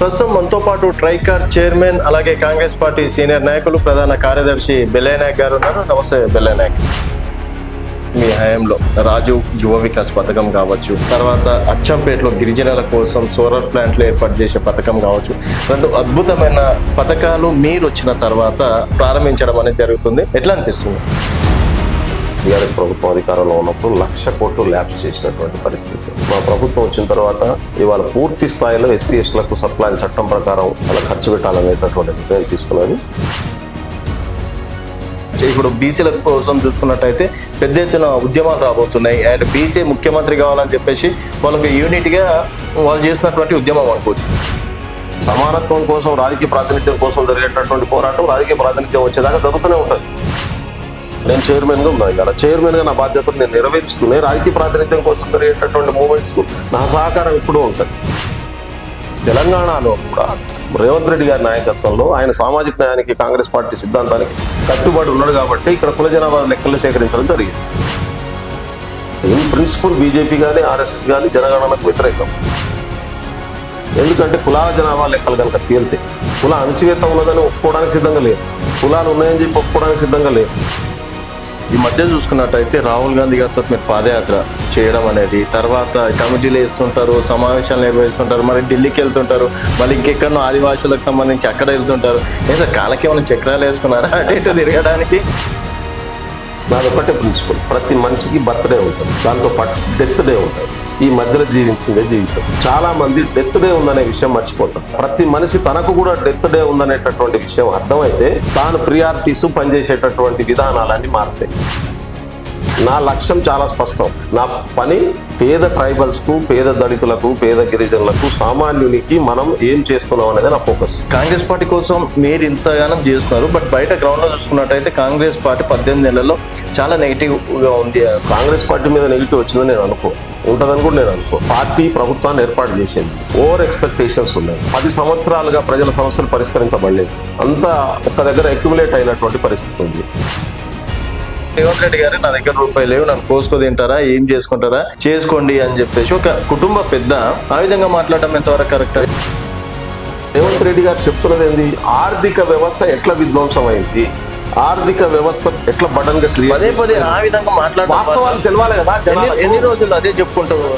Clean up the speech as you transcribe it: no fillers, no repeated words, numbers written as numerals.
ప్రస్తుతం మనతో పాటు ట్రైకార్ చైర్మన్ అలాగే కాంగ్రెస్ పార్టీ సీనియర్ నాయకులు ప్రధాన కార్యదర్శి బెల్లయ్య నాయక్ గారు ఉన్నారు. నమస్తే బెల్లయ్య నాయక్. మీ హయాంలో రాజు యువ వికాస్ పథకం కావచ్చు, తర్వాత అచ్చంపేటలో గిరిజనుల కోసం సోలార్ ప్లాంట్లు ఏర్పాటు చేసే పథకం కావచ్చు, రెండు అద్భుతమైన పథకాలు మీరు వచ్చిన తర్వాత ప్రారంభించడం అనేది జరుగుతుంది. ఎట్లా అనిపిస్తుంది? టీఆర్ఎస్ ప్రభుత్వం అధికారంలో ఉన్నప్పుడు 1,00,000 కోట్లు ల్యాబ్స్ చేసినటువంటి పరిస్థితి. మా ప్రభుత్వం వచ్చిన తర్వాత ఇవాళ పూర్తి స్థాయిలో ఎస్సీ ఎస్టీలకు సప్లాన్ చట్టం ప్రకారం అలా ఖర్చు పెట్టాలనేటటువంటి నిర్ణయం తీసుకున్నది. ఇప్పుడు బీసీల కోసం చూసుకున్నట్టయితే పెద్ద ఎత్తున ఉద్యమాలు రాబోతున్నాయి. అండ్ బీసీ ముఖ్యమంత్రి కావాలని చెప్పేసి వాళ్ళకి యూనిట్గా వాళ్ళు చేసినటువంటి ఉద్యమం అనుకోవచ్చు. సమానత్వం కోసం, రాజకీయ ప్రాతినిధ్యం కోసం జరిగేటటువంటి పోరాటం రాజకీయ ప్రాతినిధ్యం వచ్చేదాకా జరుగుతూనే ఉంటుంది. నేను చైర్మన్గా ఉన్నా, ఇలా చైర్మన్గా నా బాధ్యతలు నేను నెరవేరుస్తూనే రాజకీయ ప్రాతినిధ్యం కోసం జరిగేటటువంటి మూమెంట్స్కు నా సహకారం ఇప్పుడు ఉంటుంది. తెలంగాణలో కూడా రేవంత్ రెడ్డి గారి నాయకత్వంలో ఆయన సామాజిక న్యాయానికి, కాంగ్రెస్ పార్టీ సిద్ధాంతానికి కట్టుబడి ఉన్నాడు కాబట్టి ఇక్కడ కుల జనాభా లెక్కలు సేకరించడం జరిగింది. ఇన్ ప్రిన్సిపల్ బీజేపీ కానీ ఆర్ఎస్ఎస్ కానీ జనగణనకు వ్యతిరేకం. ఎందుకంటే కులాల జనాభా లెక్కలు కనుక తేలితే కుల అణచివేత ఉన్నదని ఒప్పుకోవడానికి సిద్ధంగా లేదు, కులాలు ఉన్నాయని చెప్పి ఒప్పుకోవడానికి సిద్ధంగా లేదు. ఈ మధ్య చూసుకున్నట్టయితే రాహుల్ గాంధీ గారితో మీరు పాదయాత్ర చేయడం అనేది, తర్వాత కమిటీలు వేస్తుంటారు, సమావేశాలు నిర్వహిస్తుంటారు, మరి ఢిల్లీకి వెళ్తుంటారు, మళ్ళీ ఇంకెక్కడో ఆదివాసులకు సంబంధించి అక్కడ వెళ్తుంటారు. సార్ కాళ్ళకి ఏమైనా చక్రాలు వేసుకున్నారా అటు ఇటు తిరగడానికి? నాది ఒకటే ప్రిన్సిపల్, ప్రతి మనిషికి బర్త్డే ఉంటుంది, దాంతో పాటు డెత్ డే ఉంటుంది. ఈ మధ్యలో జీవించిందే జీవితం. చాలా మంది డెత్ డే ఉందనే విషయం మర్చిపోతారు. ప్రతి మనిషి తనకు కూడా డెత్ డే ఉందనేటటువంటి విషయం అర్థమైతే తాను ప్రియారిటీస్ పనిచేసేటటువంటి విధానాలన్నీ మారుతాయి. నా లక్ష్యం చాలా స్పష్టం. నా పని పేద ట్రైబల్స్కు, పేద దళితులకు, పేద గిరిజనులకు, సామాన్యునికి మనం ఏం చేస్తున్నాం అనేది నా ఫోకస్. కాంగ్రెస్ పార్టీ కోసం మీరు ఇంతగానం చేస్తున్నారు, బట్ బయట గ్రౌండ్లో చూసుకున్నట్టయితే కాంగ్రెస్ పార్టీ 18 నెలల్లో చాలా నెగిటివ్గా ఉంది. కాంగ్రెస్ పార్టీ మీద నెగిటివ్ వచ్చిందని నేను అనుకో, ఉంటుందని కూడా నేను అనుకో. పార్టీ ప్రభుత్వాన్ని ఏర్పాటు చేసింది, ఓవర్ ఎక్స్పెక్టేషన్స్ ఉన్నాయి. 10 సంవత్సరాలుగా ప్రజల సమస్యలు పరిష్కరించబడలేదు, అంతా ఒక్క దగ్గర అక్యుములేట్ అయినటువంటి పరిస్థితి ఉంది. రేవంత్ రెడ్డి గారు నా దగ్గర రూపాయలు లేవు, నన్ను కోసుకో తింటారా, ఏం చేసుకుంటారా చేసుకోండి అని చెప్పేసి ఒక కుటుంబ పెద్ద ఆ విధంగా మాట్లాడడం ఎంతవరకు కరెక్ట్? రేవంత్ రెడ్డి గారు చెప్తున్నది ఏంది? ఆర్థిక వ్యవస్థ ఎట్లా విధ్వంసం అయింది, ఆర్థిక వ్యవస్థ ఎట్లా బడన్గా పదే పదే ఆ విధంగా మాట్లాడే వాస్తవాలు తెలవాలి కదా. ఎన్ని రోజులు అదే చెప్పుకుంటారు?